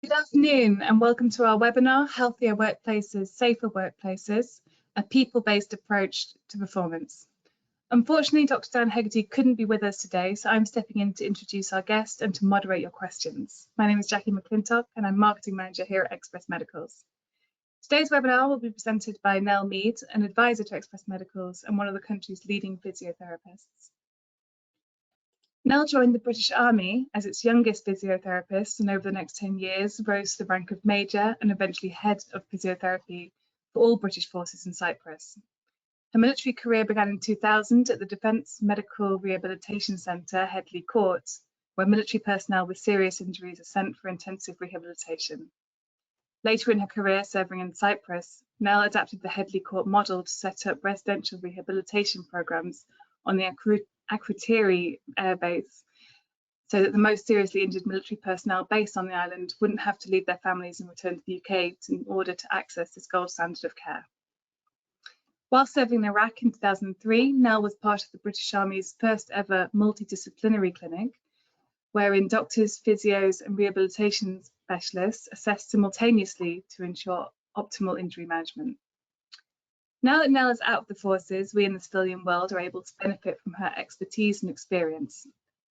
Good afternoon and welcome to our webinar, Healthier Workplaces, Safer Workplaces, a people-based approach to performance. Unfortunately, Dr. Dan Hegarty couldn't be with us today, so I'm stepping in to introduce our guest and to moderate your questions. My name is Jackie McClintock and I'm Marketing Manager here at Express Medicals. Today's webinar will be presented by Nell Mead, an advisor to Express Medicals and one of the country's leading physiotherapists. Nell joined the British Army as its youngest physiotherapist and over the next 10 years rose to the rank of Major and eventually Head of Physiotherapy for all British forces in Cyprus. Her military career began in 2000 at the Defence Medical Rehabilitation Centre, Headley Court, where military personnel with serious injuries are sent for intensive rehabilitation. Later in her career serving in Cyprus, Nell adapted the Headley Court model to set up residential rehabilitation programmes on the Akrotiri Air Base, so that the most seriously injured military personnel based on the island wouldn't have to leave their families and return to the UK in order to access this gold standard of care. While serving in Iraq in 2003, Nell was part of the British Army's first ever multidisciplinary clinic, wherein doctors, physios and rehabilitation specialists assessed simultaneously to ensure optimal injury management. Now that Nell is out of the forces, we in the civilian world are able to benefit from her expertise and experience.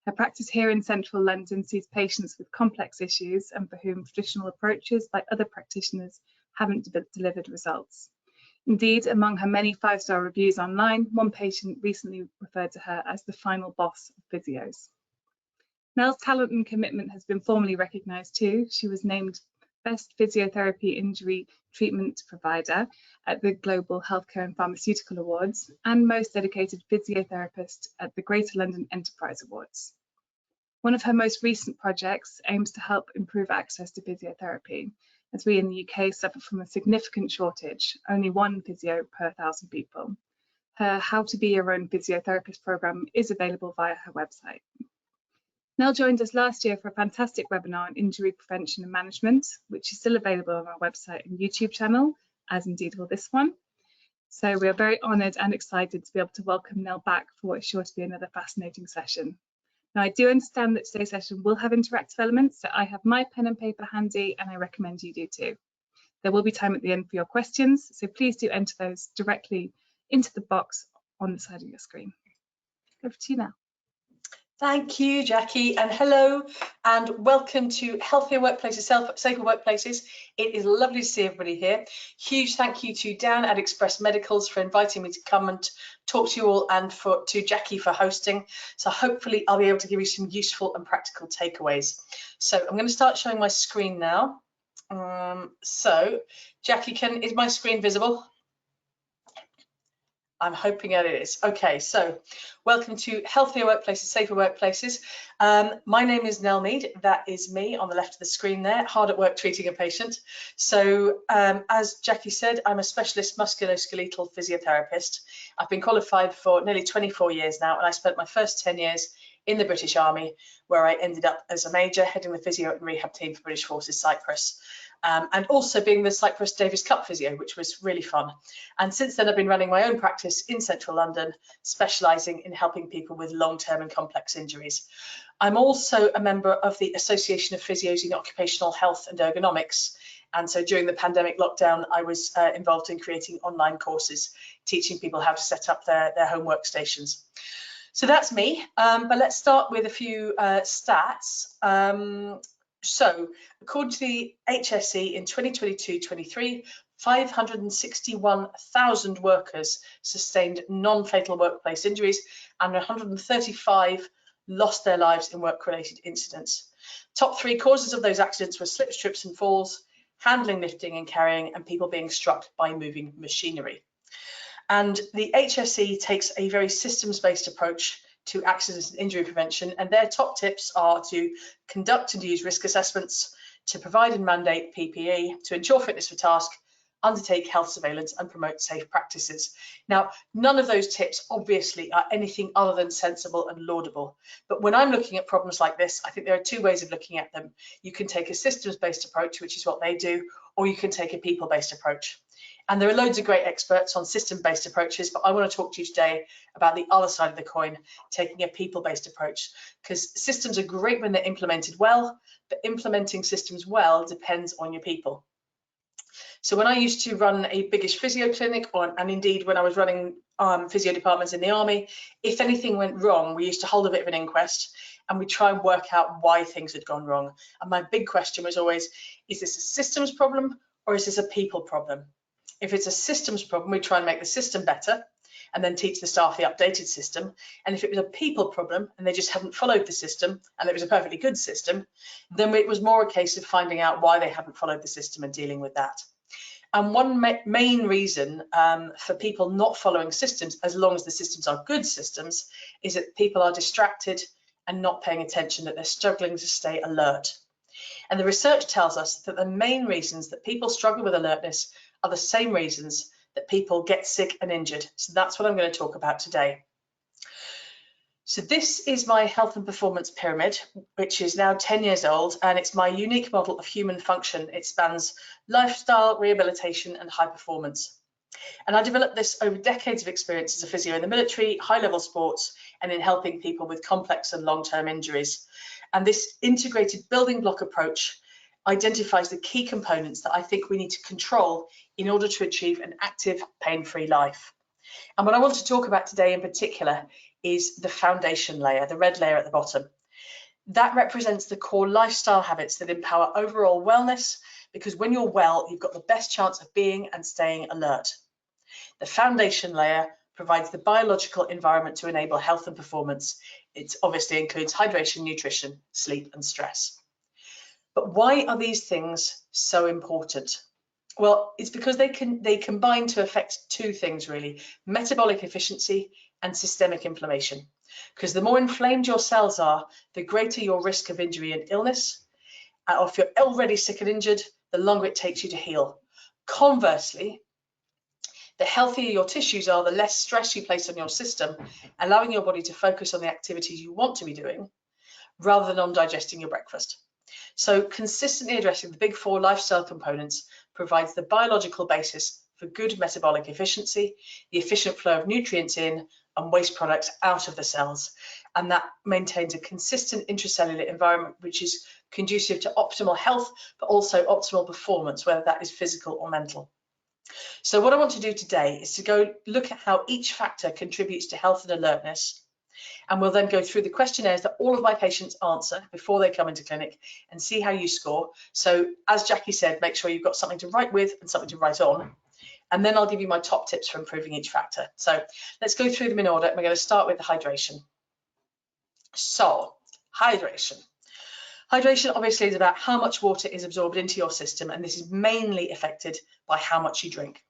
Her practice here in central London sees patients with complex issues and for whom traditional approaches by other practitioners haven't delivered results. Indeed, among her many 5-star reviews online, one patient recently referred to her as the final boss of physios. Nell's talent and commitment has been formally recognised too. She was named Best Physiotherapy Injury Treatment Provider at the Global Healthcare and Pharmaceutical Awards and Most Dedicated Physiotherapist at the Greater London Enterprise Awards. One of her most recent projects aims to help improve access to physiotherapy, as we in the UK suffer from a significant shortage, only one physio per 1,000 people. Her How to Be Your Own Physiotherapist programme is available via her website. Nell joined us last year for a fantastic webinar on injury prevention and management, which is still available on our website and YouTube channel, as indeed will this one. So we are very honoured and excited to be able to welcome Nell back for what is sure to be another fascinating session. Now, I do understand that today's session will have interactive elements, so I have my pen and paper handy and I recommend you do too. There will be time at the end for your questions, so please do enter those directly into the box on the side of your screen. Over to you now. Thank you, Jackie, and hello and welcome to Healthier Workplaces, Safer Workplaces. It is lovely to see everybody here. Huge thank you to Dan at Express Medicals for inviting me to come and talk to you all, and to Jackie for hosting. So hopefully I'll be able to give you some useful and practical takeaways. So I'm going to start showing my screen now. So Jackie, is my screen visible? I'm hoping that it is. Okay, so welcome to Healthier Workplaces, Safer Workplaces. My name is Nell Mead. That is me on the left of the screen there, hard at work treating a patient. So as Jackie said, I'm a specialist musculoskeletal physiotherapist. I've been qualified for nearly 24 years now, and I spent my first 10 years in the British Army, where I ended up as a major heading the physio and rehab team for British Forces Cyprus. And also being the Cyprus Davis Cup physio, which was really fun. And since then, I've been running my own practice in central London, specialising in helping people with long-term and complex injuries. I'm also a member of the Association of Physios in Occupational Health and Ergonomics. And so during the pandemic lockdown, I was involved in creating online courses, teaching people how to set up their home workstations. So that's me, but let's start with a few stats. So according to the HSE in 2022-23, 561,000 workers sustained non-fatal workplace injuries and 135 lost their lives in work-related incidents. Top 3 causes of those accidents were slips, trips and falls, handling, lifting and carrying, and people being struck by moving machinery. And the HSE takes a very systems-based approach to accident and injury prevention, and their top tips are to conduct and use risk assessments, to provide and mandate PPE, to ensure fitness for task, undertake health surveillance and promote safe practices. Now, none of those tips obviously are anything other than sensible and laudable, but when I'm looking at problems like this, I think there are 2 ways of looking at them. You can take a systems-based approach, which is what they do, or you can take a people-based approach. And there are loads of great experts on system-based approaches, but I want to talk to you today about the other side of the coin, taking a people-based approach, because systems are great when they're implemented well, but implementing systems well depends on your people. So when I used to run a biggish physio clinic, and indeed when I was running physio departments in the army, if anything went wrong, we used to hold a bit of an inquest and we try and work out why things had gone wrong. And my big question was always, is this a systems problem or is this a people problem? If it's a systems problem, we try and make the system better and then teach the staff the updated system. And if it was a people problem and they just hadn't followed the system and it was a perfectly good system, then it was more a case of finding out why they hadn't followed the system and dealing with that. And one main reason for people not following systems, as long as the systems are good systems, is that people are distracted and not paying attention, that they're struggling to stay alert. And the research tells us that the main reasons that people struggle with alertness are the same reasons that people get sick and injured. So that's what I'm going to talk about today. So this is my health and performance pyramid, which is now 10 years old, and it's my unique model of human function. It spans lifestyle, rehabilitation, and high performance. And I developed this over decades of experience as a physio in the military, high-level sports, and in helping people with complex and long-term injuries. And this integrated building block approach identifies the key components that I think we need to control in order to achieve an active, pain-free life. And what I want to talk about today in particular is the foundation layer, the red layer at the bottom. That represents the core lifestyle habits that empower overall wellness, because when you're well, you've got the best chance of being and staying alert. The foundation layer provides the biological environment to enable health and performance. It obviously includes hydration, nutrition, sleep, and stress. But why are these things so important? Well, it's because they combine to affect two things really: metabolic efficiency and systemic inflammation. Because the more inflamed your cells are, the greater your risk of injury and illness. Or if you're already sick and injured, the longer it takes you to heal. Conversely, the healthier your tissues are, the less stress you place on your system, allowing your body to focus on the activities you want to be doing rather than on digesting your breakfast. So consistently addressing the big four lifestyle components provides the biological basis for good metabolic efficiency, the efficient flow of nutrients in and waste products out of the cells. And that maintains a consistent intracellular environment, which is conducive to optimal health, but also optimal performance, whether that is physical or mental. So what I want to do today is to go look at how each factor contributes to health and alertness. And we'll then go through the questionnaires that all of my patients answer before they come into clinic and see how you score. So as Jackie said, make sure you've got something to write with and something to write on. And then I'll give you my top tips for improving each factor. So let's go through them in order. We're going to start with the hydration. So hydration. Hydration obviously is about how much water is absorbed into your system, and this is mainly affected by how much you drink.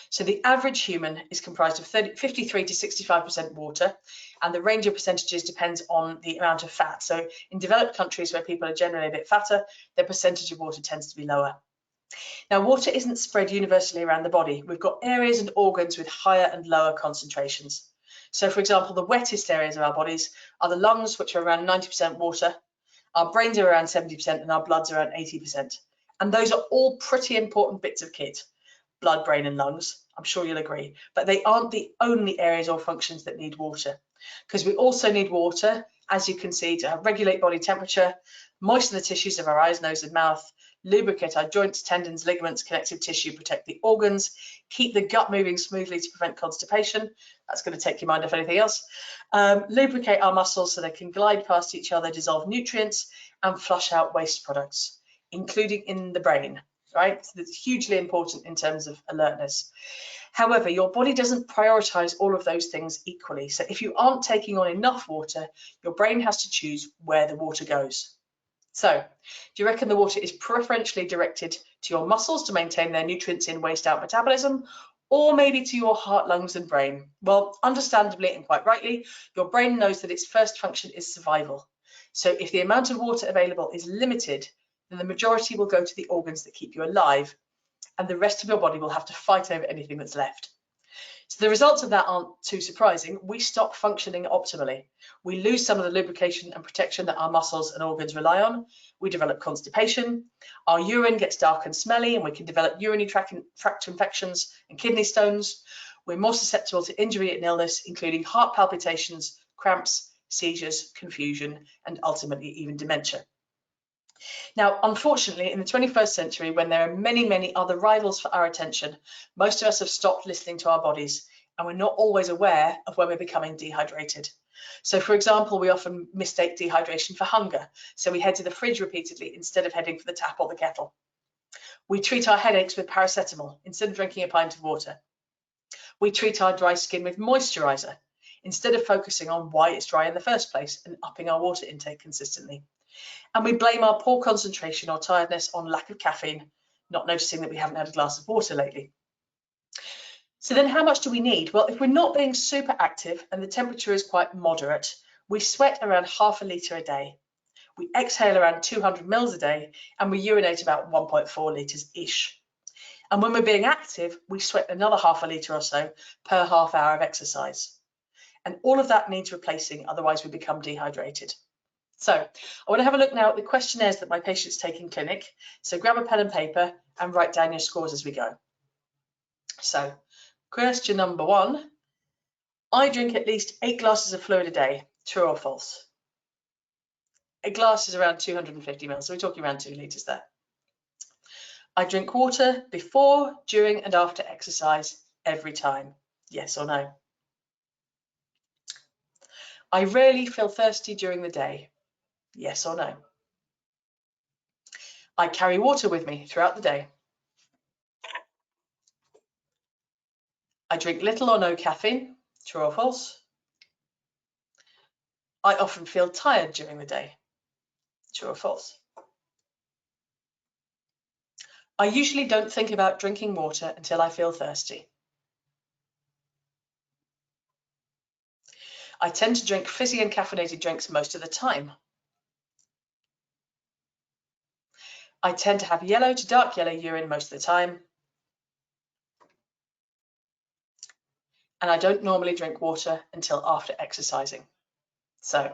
So the average human is comprised of 53 to 65% water, and the range of percentages depends on the amount of fat. So in developed countries where people are generally a bit fatter, their percentage of water tends to be lower. Now, water isn't spread universally around the body. We've got areas and organs with higher and lower concentrations. So for example, the wettest areas of our bodies are the lungs, which are around 90% water, our brains are around 70%, and our blood's around 80%. And those are all pretty important bits of kit. Blood, brain and lungs, I'm sure you'll agree, but they aren't the only areas or functions that need water, because we also need water, as you can see, to regulate body temperature, moisten the tissues of our eyes, nose and mouth, lubricate our joints, tendons, ligaments, connective tissue, protect the organs, keep the gut moving smoothly to prevent constipation. That's going to take your mind off anything else. Lubricate our muscles so they can glide past each other, dissolve nutrients and flush out waste products, including in the brain. Right? So that's hugely important in terms of alertness. However, your body doesn't prioritize all of those things equally. So if you aren't taking on enough water, your brain has to choose where the water goes. So do you reckon the water is preferentially directed to your muscles to maintain their nutrients in, waste out metabolism, or maybe to your heart, lungs and brain? Well, understandably and quite rightly, your brain knows that its first function is survival. So if the amount of water available is limited, then the majority will go to the organs that keep you alive, and the rest of your body will have to fight over anything that's left. So the results of that aren't too surprising. We stop functioning optimally. We lose some of the lubrication and protection that our muscles and organs rely on. We develop constipation. Our urine gets dark and smelly, and we can develop urinary tract infections and kidney stones. We're more susceptible to injury and illness, including heart palpitations, cramps, seizures, confusion, and ultimately even dementia. Now, unfortunately, in the 21st century, when there are many, many other rivals for our attention, most of us have stopped listening to our bodies, and we're not always aware of when we're becoming dehydrated. So, for example, we often mistake dehydration for hunger, so we head to the fridge repeatedly instead of heading for the tap or the kettle. We treat our headaches with paracetamol instead of drinking a pint of water. We treat our dry skin with moisturizer instead of focusing on why it's dry in the first place and upping our water intake consistently. And we blame our poor concentration or tiredness on lack of caffeine, not noticing that we haven't had a glass of water lately. So then how much do we need? Well, if we're not being super active and the temperature is quite moderate, we sweat around ½ a litre a day. We exhale around 200 mils a day, and we urinate about 1.4 litres-ish. And when we're being active, we sweat another ½ a litre or so per half hour of exercise. And all of that needs replacing, otherwise we become dehydrated. So I want to have a look now at the questionnaires that my patients take in clinic. So grab a pen and paper and write down your scores as we go. So question number 1, I drink at least 8 glasses of fluid a day, true or false? A glass is around 250 mils, so we're talking around 2 litres there. I drink water before, during and after exercise every time, yes or no? I rarely feel thirsty during the day, yes or no? I carry water with me throughout the day. I drink little or no caffeine, true or false? I often feel tired during the day, true or false? I usually don't think about drinking water until I feel thirsty. I tend to drink fizzy and caffeinated drinks most of the time. I tend to have yellow to dark yellow urine most of the time. And I don't normally drink water until after exercising. So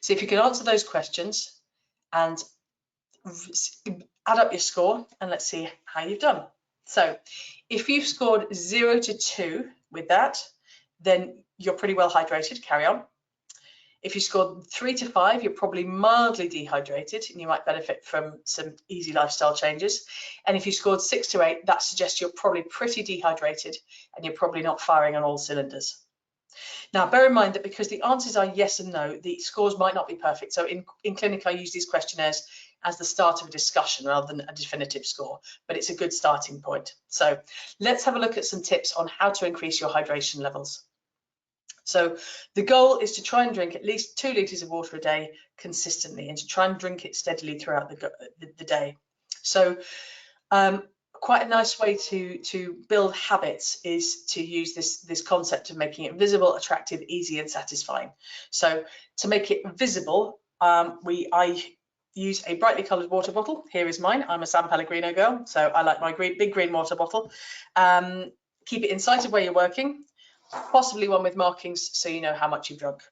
if you can answer those questions and add up your score, and let's see how you've done. So if you've scored 0 to 2 with that, then you're pretty well hydrated, carry on. If you scored 3 to 5, you're probably mildly dehydrated and you might benefit from some easy lifestyle changes. And if you scored 6 to 8, that suggests you're probably pretty dehydrated and you're probably not firing on all cylinders. Now, bear in mind that because the answers are yes and no, the scores might not be perfect. So in clinic, I use these questionnaires as the start of a discussion rather than a definitive score, but it's a good starting point. So let's have a look at some tips on how to increase your hydration levels. So the goal is to try and drink at least 2 litres of water a day consistently and to try and drink it steadily throughout the day. So quite a nice way to build habits is to use this concept of making it visible, attractive, easy and satisfying. So to make it visible, I use a brightly coloured water bottle. Here is mine. I'm a San Pellegrino girl, so I like my big green water bottle. Keep it in sight of where you're working, possibly one with markings so you know how much you've drunk.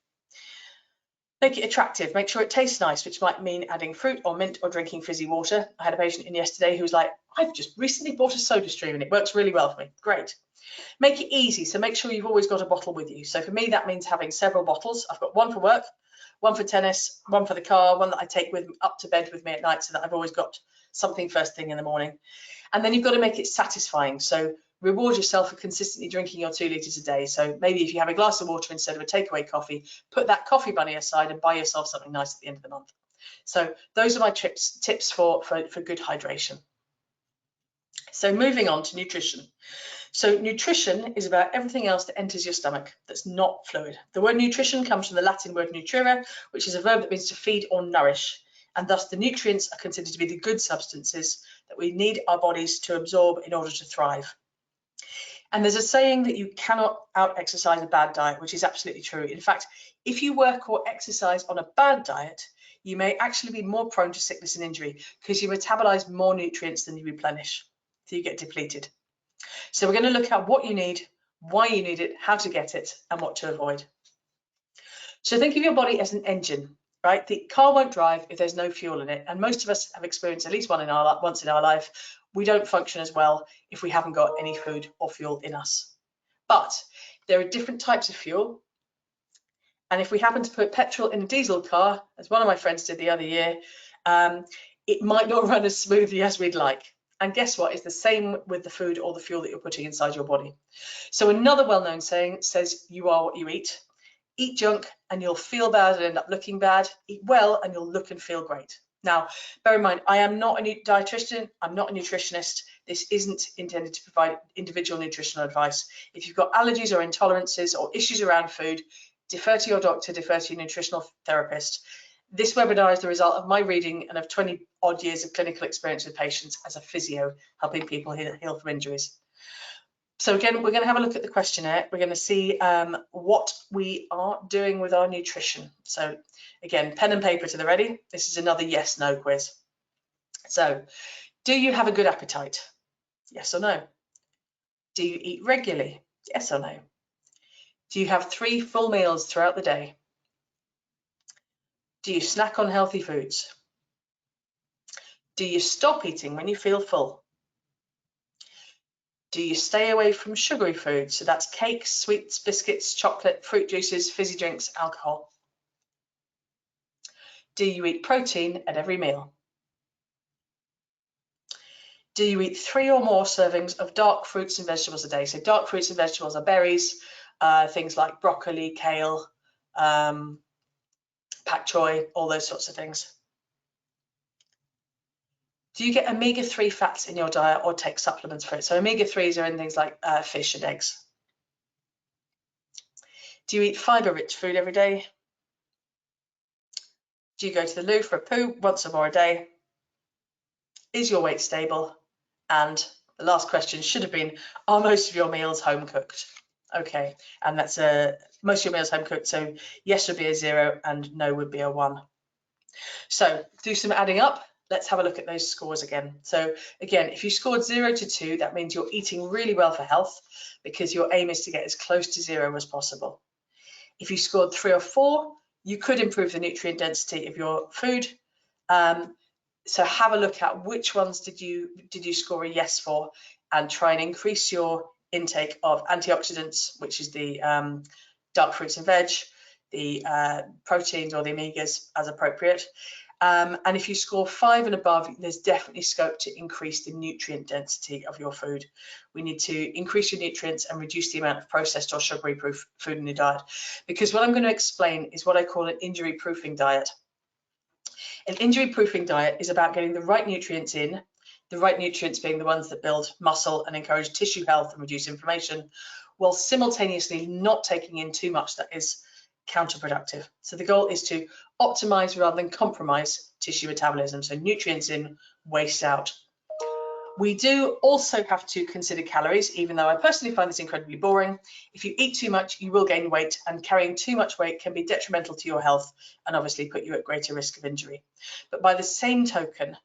Make it attractive, make sure it tastes nice, which might mean adding fruit or mint or drinking fizzy water. I had a patient in yesterday who was like, I've just recently bought a soda stream and it works really well for me. Great. Make it easy, so make sure you've always got a bottle with you. So for me, that means having several bottles. I've got one for work, one for tennis, one for the car, one that I take with up to bed with me at night so that I've always got something first thing in the morning. And then you've got to make it satisfying. So reward yourself for consistently drinking your 2 litres a day. So maybe if you have a glass of water instead of a takeaway coffee, put that coffee money aside and buy yourself something nice at the end of the month. So those are my tips for good hydration. So moving on to nutrition. So nutrition is about everything else that enters your stomach that's not fluid. The word nutrition comes from the Latin word nutrire, which is a verb that means to feed or nourish. And thus the nutrients are considered to be the good substances that we need our bodies to absorb in order to thrive. And there's a saying that you cannot out-exercise a bad diet, which is absolutely true. In fact, if you work or exercise on a bad diet, you may actually be more prone to sickness and injury because you metabolize more nutrients than you replenish. So you get depleted. So we're going to look at what you need, why you need it, how to get it, and what to avoid. So think of your body as an engine, right? The car won't drive if there's no fuel in it. And most of us have experienced at least once in our life. We don't function as well if we haven't got any food or fuel in us. But there are different types of fuel. And if we happen to put petrol in a diesel car, as one of my friends did the other year, it might not run as smoothly as we'd like. And guess what? It's the same with the food or the fuel that you're putting inside your body. So another well-known saying says, you are what you eat. Eat junk and you'll feel bad and end up looking bad. Eat well and you'll look and feel great. Now, bear in mind, I am not a dietitian. I'm not a nutritionist. This isn't intended to provide individual nutritional advice. If you've got allergies or intolerances or issues around food, defer to your doctor, defer to your nutritional therapist. This webinar is the result of my reading and of 20 odd years of clinical experience with patients as a physio, helping people heal from injuries. So again, we're going to have a look at the questionnaire. We're going to see what we are doing with our nutrition. So again, pen and paper to the ready. This is another yes/no quiz. So, do you have a good appetite? Yes or no? Do you eat regularly? Yes or no? Do you have 3 full meals throughout the day? Do you snack on healthy foods? Do you stop eating when you feel full? Do you stay away from sugary foods? So that's cakes, sweets, biscuits, chocolate, fruit juices, fizzy drinks, alcohol. Do you eat protein at every meal? Do you eat 3 or more servings of dark fruits and vegetables a day? So dark fruits and vegetables are berries, things like broccoli, kale, pak choi, all those sorts of things. Do you get omega-3 fats in your diet or take supplements for it? So omega-3s are in things like fish and eggs. Do you eat fibre-rich food every day? Do you go to the loo for a poo once or more a day? Is your weight stable? And the last question should have been, are most of your meals home cooked? Okay, and that's most of your meals home cooked, so yes would be a 0 and no would be a 1. So do some adding up. Let's have a look at those scores again. So again, if you scored 0 to 2, that means you're eating really well for health because your aim is to get as close to 0 as possible. If you scored 3 or 4, you could improve the nutrient density of your food. So have a look at which ones did you score a yes for, and try and increase your intake of antioxidants, which is the dark fruits and veg, the proteins or the omegas as appropriate. And if you score 5 and above, there's definitely scope to increase the nutrient density of your food. We need to increase your nutrients and reduce the amount of processed or sugary food in your diet. Because what I'm going to explain is what I call an injury proofing diet. An injury proofing diet is about getting the right nutrients in, the right nutrients being the ones that build muscle and encourage tissue health and reduce inflammation, while simultaneously not taking in too much that is counterproductive. So the goal is to optimize rather than compromise tissue metabolism. So nutrients in, waste out. We do also have to consider calories, even though I personally find this incredibly boring. If you eat too much, you will gain weight, and carrying too much weight can be detrimental to your health and obviously put you at greater risk of injury. But by the same token,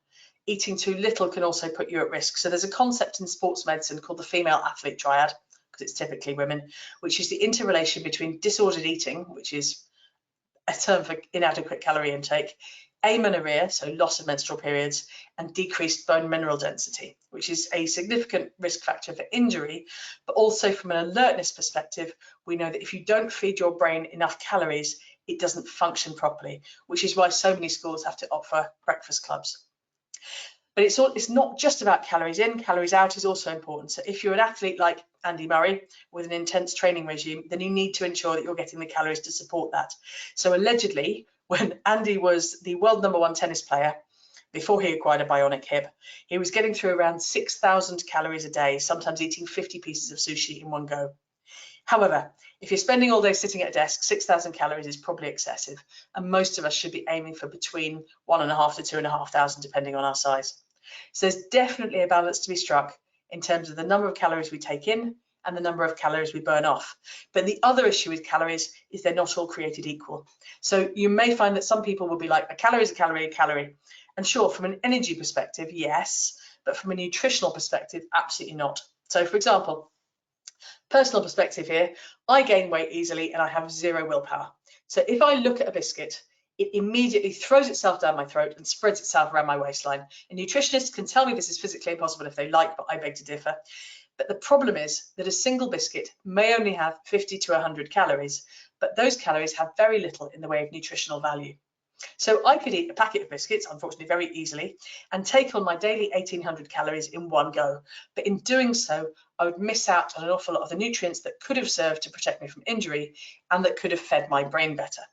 eating too little can also put you at risk. So there's a concept in sports medicine called the female athlete triad, because it's typically women, which is the interrelation between disordered eating, which is a term for inadequate calorie intake, amenorrhea, so loss of menstrual periods, and decreased bone mineral density, which is a significant risk factor for injury. But also from an alertness perspective, we know that if you don't feed your brain enough calories, it doesn't function properly, which is why so many schools have to offer breakfast clubs. But it's not just about calories in, calories out is also important. So if you're an athlete like Andy Murray with an intense training regime, then you need to ensure that you're getting the calories to support that. So allegedly, when Andy was the world #1 tennis player, before he acquired a bionic hip, he was getting through around 6,000 calories a day, sometimes eating 50 pieces of sushi in one go. However, if you're spending all day sitting at a desk, 6,000 calories is probably excessive, and most of us should be aiming for between 1,500 to 2,500, depending on our size. So there's definitely a balance to be struck in terms of the number of calories we take in and the number of calories we burn off. But the other issue with calories is they're not all created equal. So you may find that some people will be like, a calorie is a calorie, a calorie. And sure, from an energy perspective, yes, but from a nutritional perspective, absolutely not. So for example, Personal perspective here, I gain weight easily and I have zero willpower. So if I look at a biscuit, it immediately throws itself down my throat and spreads itself around my waistline. And nutritionists can tell me this is physically impossible if they like, but I beg to differ. But the problem is that a single biscuit may only have 50 to 100 calories, but those calories have very little in the way of nutritional value. So I could eat a packet of biscuits, unfortunately, very easily, and take on my daily 1800 calories in one go. But in doing so, I would miss out on an awful lot of the nutrients that could have served to protect me from injury and that could have fed my brain better.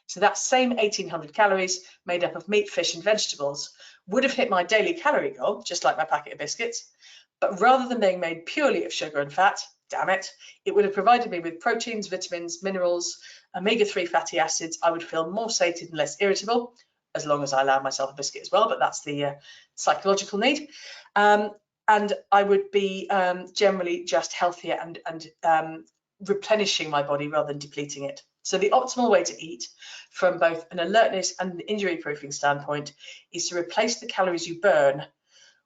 So that same 1800 calories made up of meat, fish, and vegetables would have hit my daily calorie goal, just like my packet of biscuits. But rather than being made purely of sugar and fat, damn it, it would have provided me with proteins, vitamins, minerals, omega-3 fatty acids. I would feel more sated and less irritable, as long as I allowed myself a biscuit as well, but that's the psychological need. And I would be generally just healthier and replenishing my body rather than depleting it. So the optimal way to eat from both an alertness and an injury proofing standpoint is to replace the calories you burn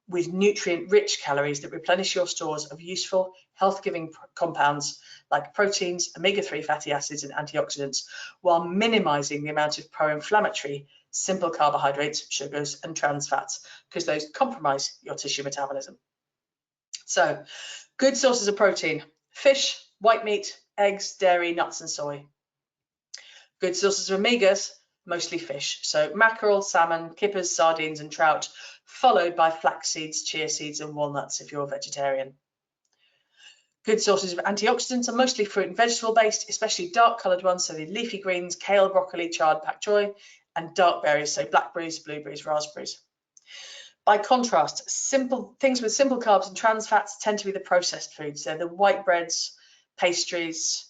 with nutrient-rich calories that replenish your stores of useful, health-giving compounds like proteins, omega-3 fatty acids, and antioxidants, while minimizing the amount of pro-inflammatory simple carbohydrates, sugars, and trans fats, because those compromise your tissue metabolism. So, good sources of protein: fish, white meat, eggs, dairy, nuts, and soy. Good sources of omegas: mostly fish, so mackerel, salmon, kippers, sardines, and trout, followed by flax seeds, chia seeds, and walnuts if you're a vegetarian. Good sources of antioxidants are mostly fruit and vegetable based, especially dark coloured ones, so the leafy greens, kale, broccoli, chard, pak choi, and dark berries, so blackberries, blueberries, raspberries. By contrast, simple things with simple carbs and trans fats tend to be the processed foods. They're the white breads, pastries,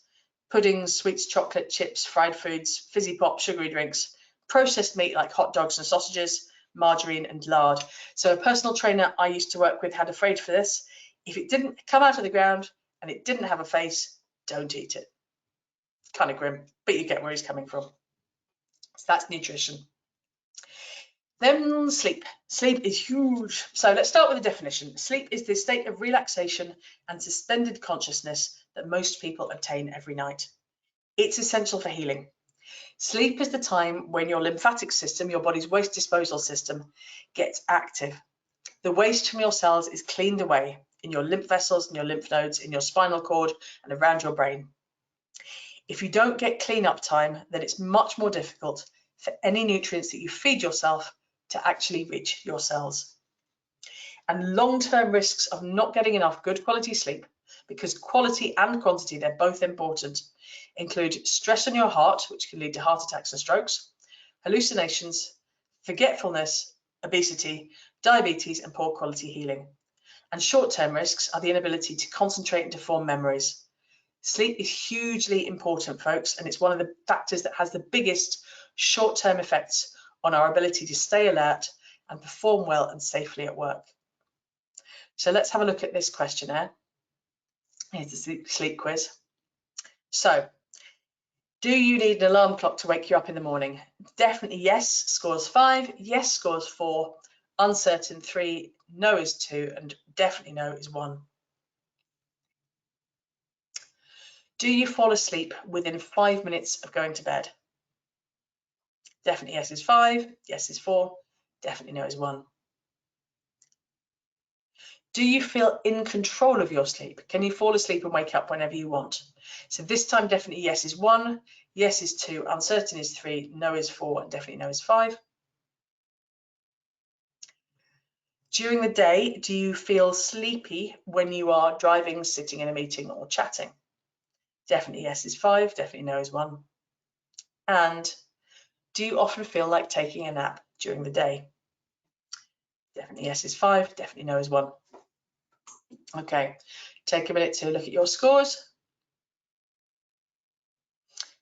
puddings, sweets, chocolate, chips, fried foods, fizzy pop, sugary drinks, processed meat like hot dogs and sausages, margarine and lard. So a personal trainer I used to work with had a phrase for this: if it didn't come out of the ground and it didn't have a face, don't eat it. Kind of grim, but you get where he's coming from. So that's nutrition. Then sleep. Sleep is huge. So let's start with the definition. Sleep is the state of relaxation and suspended consciousness that most people obtain every night. It's essential for healing. Sleep is the time when your lymphatic system, your body's waste disposal system, gets active. The waste from your cells is cleaned away in your lymph vessels, in your lymph nodes, in your spinal cord, and around your brain. If you don't get cleanup time, then it's much more difficult for any nutrients that you feed yourself to actually reach your cells. And long-term risks of not getting enough good quality sleep, because quality and quantity, they're both important, include stress on your heart, which can lead to heart attacks and strokes, hallucinations, forgetfulness, obesity, diabetes, and poor quality healing. And short-term risks are the inability to concentrate and to form memories. Sleep is hugely important, folks, and it's one of the factors that has the biggest short-term effects on our ability to stay alert and perform well and safely at work. So let's have a look at this questionnaire. Here's the sleep quiz. So, do you need an alarm clock to wake you up in the morning? Definitely yes, scores 5, yes scores 4, uncertain 3, no is 2, and definitely no is 1. Do you fall asleep within 5 minutes of going to bed? Definitely yes is 5, yes is 4, definitely no is 1. Do you feel in control of your sleep? Can you fall asleep and wake up whenever you want? So this time definitely yes is 1, yes is 2, uncertain is 3, no is 4, and definitely no is 5. During the day, do you feel sleepy when you are driving, sitting in a meeting, or chatting? Definitely yes is 5, definitely no is 1. And do you often feel like taking a nap during the day? Definitely yes is 5, definitely no is 1. Okay, take a minute to look at your scores.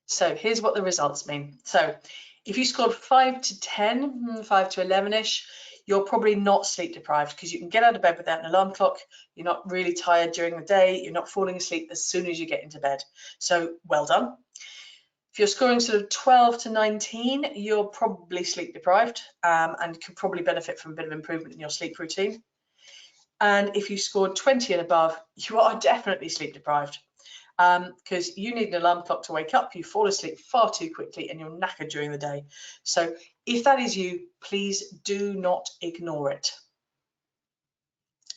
So here's what the results mean. So if you scored 5 to 10, 5 to 11-ish, you're probably not sleep deprived, because you can get out of bed without an alarm clock. You're not really tired during the day. You're not falling asleep as soon as you get into bed. So well done. If you're scoring sort of 12 to 19, you're probably sleep deprived and could probably benefit from a bit of improvement in your sleep routine. And if you scored 20 and above, you are definitely sleep deprived, because you need an alarm clock to wake up. You fall asleep far too quickly and you're knackered during the day. So if that is you, please do not ignore it.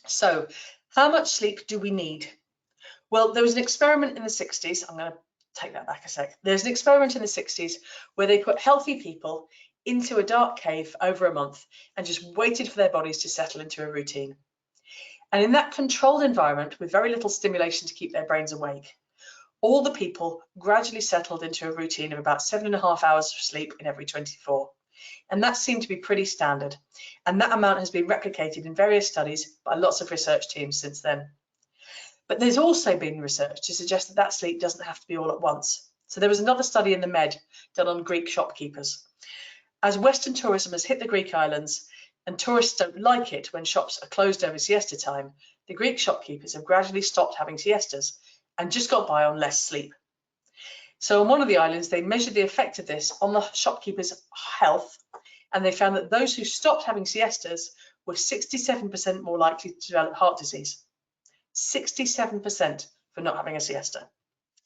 So how much sleep do we need? Well, there was an experiment in the 60s. I'm going to take that back a sec. There's an experiment in the 60s where they put healthy people into a dark cave for over a month and just waited for their bodies to settle into a routine. And in that controlled environment with very little stimulation to keep their brains awake, all the people gradually settled into a routine of about 7.5 hours of sleep in every 24. And that seemed to be pretty standard. And that amount has been replicated in various studies by lots of research teams since then. But there's also been research to suggest that that sleep doesn't have to be all at once. So there was another study in the Med done on Greek shopkeepers. As Western tourism has hit the Greek islands and tourists don't like it when shops are closed over siesta time, the Greek shopkeepers have gradually stopped having siestas and just got by on less sleep. So on one of the islands, they measured the effect of this on the shopkeepers' health, and they found that those who stopped having siestas were 67% more likely to develop heart disease. 67% for not having a siesta.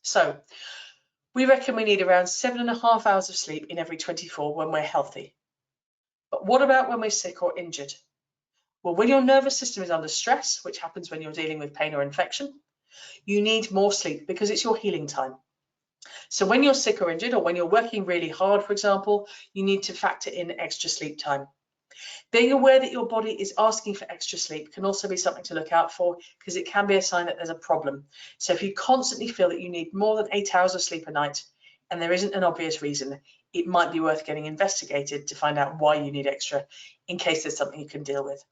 So we reckon we need around 7.5 hours of sleep in every 24 when we're healthy. But what about when we're sick or injured? Well, when your nervous system is under stress, which happens when you're dealing with pain or infection, you need more sleep because it's your healing time. So when you're sick or injured, or when you're working really hard, for example, you need to factor in extra sleep time. Being aware that your body is asking for extra sleep can also be something to look out for, because it can be a sign that there's a problem. So if you constantly feel that you need more than 8 hours of sleep a night and there isn't an obvious reason, it might be worth getting investigated to find out why you need extra, in case there's something you can deal with.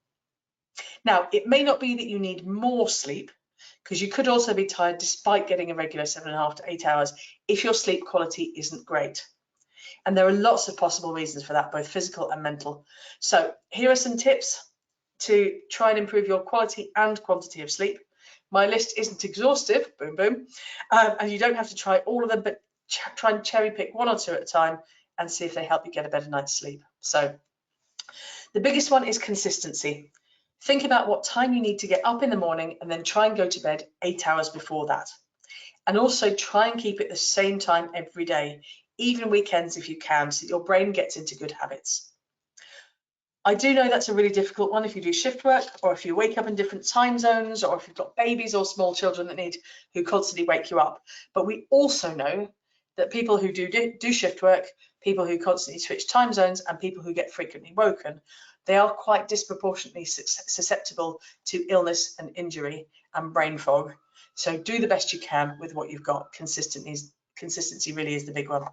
Now, it may not be that you need more sleep, because you could also be tired despite getting a regular 7.5 to 8 hours if your sleep quality isn't great. And there are lots of possible reasons for that, both physical and mental. So here are some tips to try and improve your quality and quantity of sleep. My list isn't exhaustive, boom, boom, and you don't have to try all of them, but try and cherry pick one or two at a time and see if they help you get a better night's sleep. So the biggest one is consistency. Think about what time you need to get up in the morning and then try and go to bed 8 hours before that. And also try and keep it the same time every day, even weekends if you can, so that your brain gets into good habits. I do know that's a really difficult one if you do shift work, or if you wake up in different time zones, or if you've got babies or small children who constantly wake you up. But we also know that people who do shift work, people who constantly switch time zones, and people who get frequently woken, they are quite disproportionately susceptible to illness and injury and brain fog. So do the best you can with what you've got. Consistency really is the big one.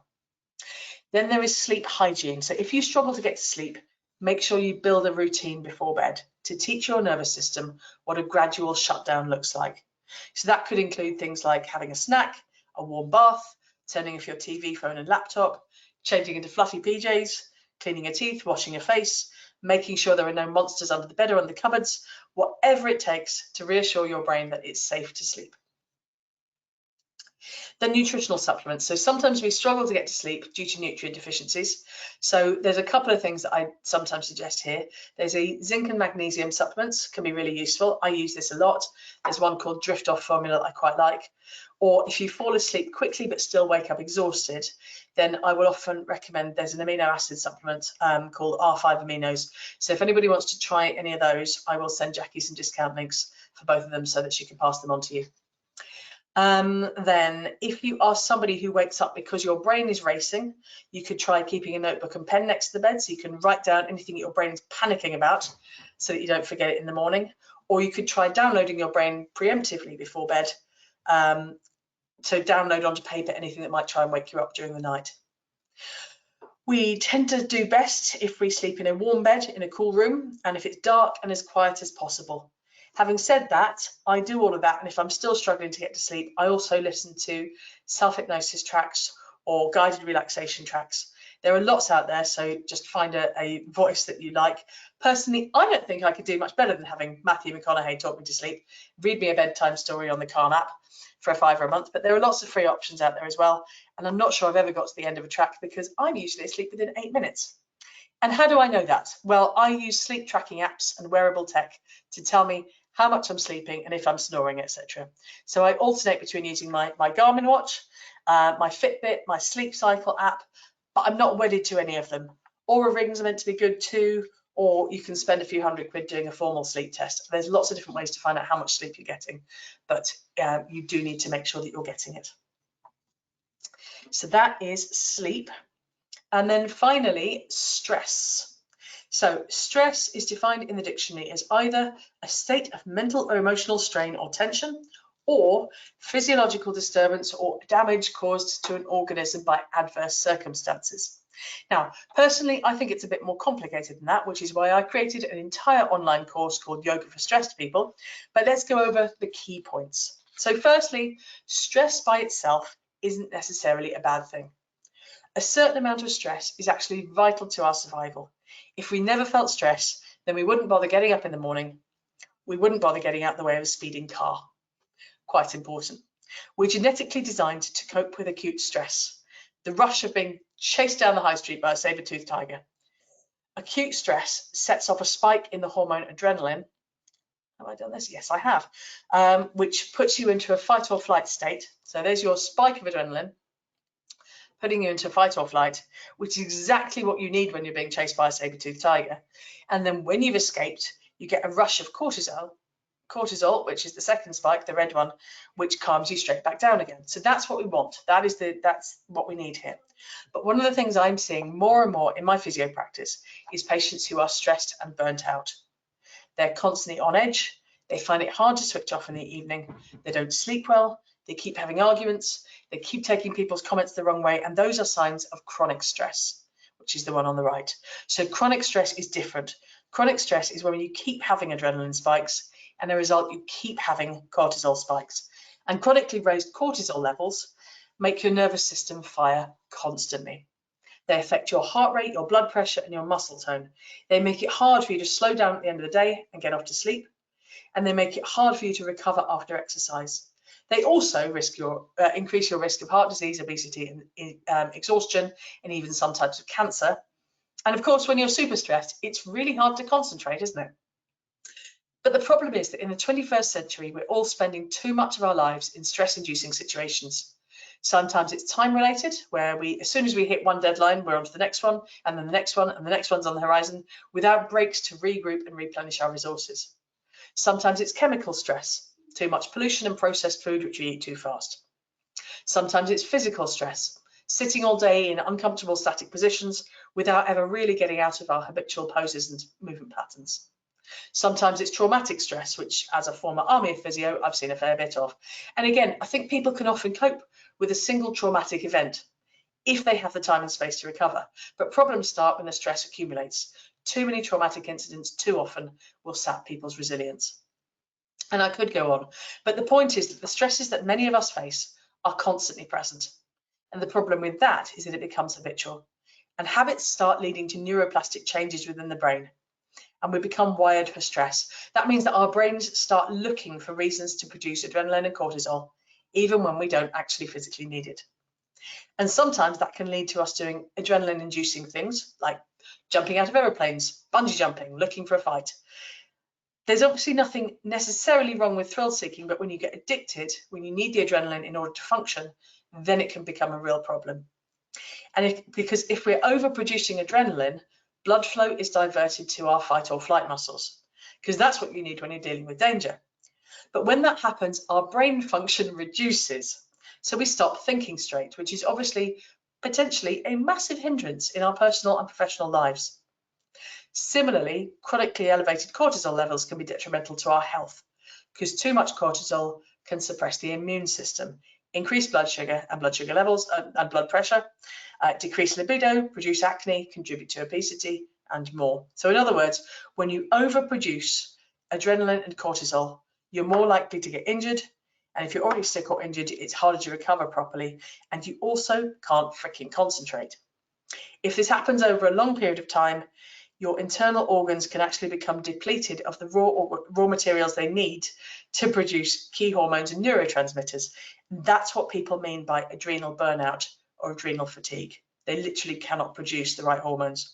Then there is sleep hygiene. So if you struggle to get to sleep, make sure you build a routine before bed to teach your nervous system what a gradual shutdown looks like. So that could include things like having a snack, a warm bath, turning off your TV, phone and laptop, changing into fluffy PJs, cleaning your teeth, washing your face, making sure there are no monsters under the bed or in the cupboards, whatever it takes to reassure your brain that it's safe to sleep. Then nutritional supplements. So sometimes we struggle to get to sleep due to nutrient deficiencies. So there's a couple of things that I sometimes suggest here. There's a zinc and magnesium supplements, can be really useful. I use this a lot. There's one called Drift Off formula that I quite like. Or if you fall asleep quickly but still wake up exhausted, then I will often recommend, there's an amino acid supplement called R5 aminos. So if anybody wants to try any of those, I will send Jackie some discount links for both of them so that she can pass them on to you. Then if you are somebody who wakes up because your brain is racing, you could try keeping a notebook and pen next to the bed so you can write down anything your brain is panicking about so that you don't forget it in the morning. Or you could try downloading your brain preemptively before bed. So download onto paper anything that might try and wake you up during the night. We tend to do best if we sleep in a warm bed in a cool room, and if it's dark and as quiet as possible. Having said that, I do all of that, and if I'm still struggling to get to sleep, I also listen to self-hypnosis tracks or guided relaxation tracks. There are lots out there, so just find a voice that you like. Personally, I don't think I could do much better than having Matthew McConaughey talk me to sleep. Read me a bedtime story on the Calm app for a £5 a month, but there are lots of free options out there as well. And I'm not sure I've ever got to the end of a track because I'm usually asleep within 8 minutes. And how do I know that? Well, I use sleep tracking apps and wearable tech to tell me how much I'm sleeping, and if I'm snoring, etc. So I alternate between using my Garmin watch, my Fitbit, my sleep cycle app, but I'm not wedded to any of them. Aura rings are meant to be good too, or you can spend a few £100 doing a formal sleep test. There's lots of different ways to find out how much sleep you're getting, but you do need to make sure that you're getting it. So that is sleep. And then finally, stress. So stress is defined in the dictionary as either a state of mental or emotional strain or tension, or physiological disturbance or damage caused to an organism by adverse circumstances. Now, personally, I think it's a bit more complicated than that, which is why I created an entire online course called Yoga for Stressed People. But let's go over the key points. So firstly, stress by itself isn't necessarily a bad thing. A certain amount of stress is actually vital to our survival. If we never felt stress, then we wouldn't bother getting up in the morning. We wouldn't bother getting out the way of a speeding car. Quite important. We're genetically designed to cope with acute stress, the rush of being chased down the high street by a saber-toothed tiger. Acute stress sets off a spike in the hormone adrenaline. Have I done this? Yes, I have, which puts you into a fight or flight state. So there's your spike of adrenaline, putting you into fight or flight, which is exactly what you need when you're being chased by a saber-toothed tiger. And then when you've escaped, you get a rush of cortisol, which is the second spike, the red one, which calms you straight back down again. So that's what we want. That's what we need here. But one of the things I'm seeing more and more in my physio practice is patients who are stressed and burnt out. They're constantly on edge. They find it hard to switch off in the evening. They don't sleep well. They keep having arguments. They keep taking people's comments the wrong way. And those are signs of chronic stress, which is the one on the right. So chronic stress is different. Chronic stress is when you keep having adrenaline spikes, and as a result, you keep having cortisol spikes. And chronically raised cortisol levels make your nervous system fire constantly. They affect your heart rate, your blood pressure, and your muscle tone. They make it hard for you to slow down at the end of the day and get off to sleep. And they make it hard for you to recover after exercise. They also increase your risk of heart disease, obesity, and exhaustion, and even some types of cancer. And of course, when you're super stressed, it's really hard to concentrate, isn't it? But the problem is that in the 21st century, we're all spending too much of our lives in stress-inducing situations. Sometimes it's time-related, where as soon as we hit one deadline, we're on to the next one, and then the next one, and the next one's on the horizon, without breaks to regroup and replenish our resources. Sometimes it's chemical stress, too much pollution and processed food which we eat too fast. Sometimes it's physical stress, sitting all day in uncomfortable static positions without ever really getting out of our habitual poses and movement patterns. Sometimes it's traumatic stress, which as a former army physio, I've seen a fair bit of. And again, I think people can often cope with a single traumatic event if they have the time and space to recover. But problems start when the stress accumulates. Too many traumatic incidents too often will sap people's resilience. And I could go on, but the point is that the stresses that many of us face are constantly present. And the problem with that is that it becomes habitual. And habits start leading to neuroplastic changes within the brain. And we become wired for stress. That means that our brains start looking for reasons to produce adrenaline and cortisol, even when we don't actually physically need it. And sometimes that can lead to us doing adrenaline-inducing things like jumping out of aeroplanes, bungee jumping, looking for a fight. There's obviously nothing necessarily wrong with thrill seeking, but when you get addicted, when you need the adrenaline in order to function, then it can become a real problem. And because if we're overproducing adrenaline, blood flow is diverted to our fight or flight muscles, because that's what you need when you're dealing with danger. But when that happens, our brain function reduces. So we stop thinking straight, which is obviously potentially a massive hindrance in our personal and professional lives. Similarly, chronically elevated cortisol levels can be detrimental to our health, because too much cortisol can suppress the immune system, increase blood sugar and blood sugar levels and blood pressure, decrease libido, produce acne, contribute to obesity, and more. So in other words, when you overproduce adrenaline and cortisol, you're more likely to get injured. And if you're already sick or injured, it's harder to recover properly. And you also can't freaking concentrate. If this happens over a long period of time, your internal organs can actually become depleted of the raw materials they need to produce key hormones and neurotransmitters. That's what people mean by adrenal burnout or adrenal fatigue. They literally cannot produce the right hormones.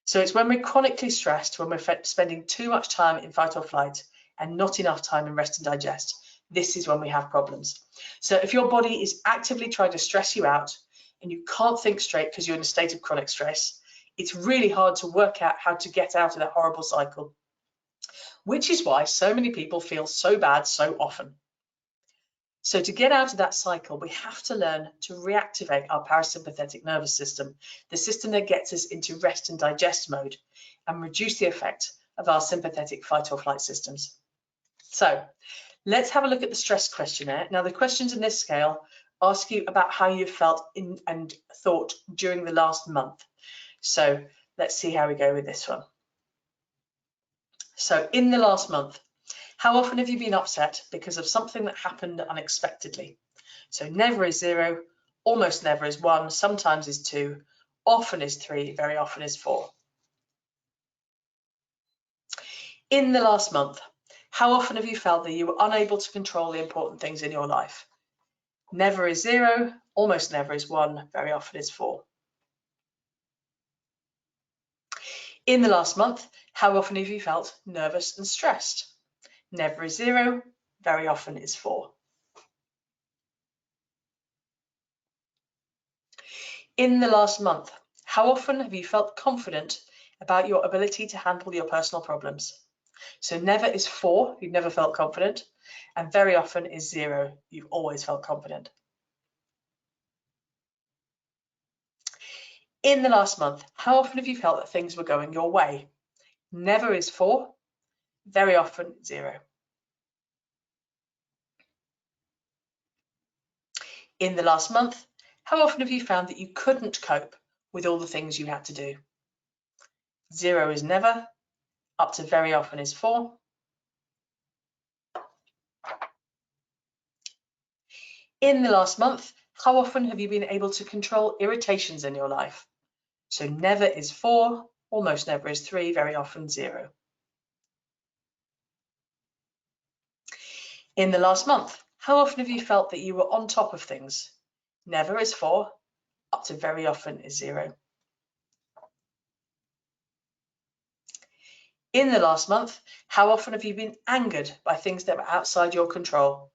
So it's when we're chronically stressed, when we're spending too much time in fight or flight, and not enough time in rest and digest, this is when we have problems. So if your body is actively trying to stress you out and you can't think straight because you're in a state of chronic stress, it's really hard to work out how to get out of that horrible cycle, which is why so many people feel so bad so often. So to get out of that cycle, we have to learn to reactivate our parasympathetic nervous system, the system that gets us into rest and digest mode, and reduce the effect of our sympathetic fight or flight systems. So let's have a look at the stress questionnaire. Now, the questions in this scale ask you about how you felt and thought during the last month. So let's see how we go with this one. So in the last month, how often have you been upset because of something that happened unexpectedly? So never is 0, almost never is 1, sometimes is 2, often is 3, very often is 4. In the last month, how often have you felt that you were unable to control the important things in your life? Never is 0, almost never is 1, very often is 4. In the last month, how often have you felt nervous and stressed? Never is 0, very often is 4. In the last month, how often have you felt confident about your ability to handle your personal problems? So never is 4, you've never felt confident, and very often is 0, you've always felt confident. In the last month, how often have you felt that things were going your way? Never is 4, very often 0. In the last month, how often have you found that you couldn't cope with all the things you had to do? 0 is never, up to very often is 4. In the last month, how often have you been able to control irritations in your life? So never is 4, almost never is 3, very often 0. In the last month, how often have you felt that you were on top of things? Never is 4, up to very often is 0. In the last month, how often have you been angered by things that were outside your control?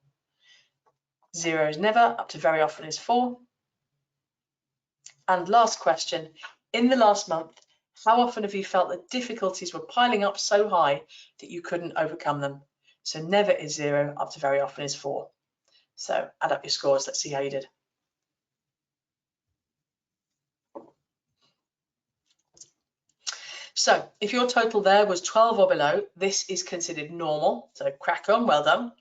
0 is never, up to very often is 4. And last question, in the last month, how often have you felt that difficulties were piling up so high that you couldn't overcome them? So never is 0, up to very often is 4. So add up your scores, let's see how you did. So if your total there was 12 or below, this is considered normal, so crack on, well done.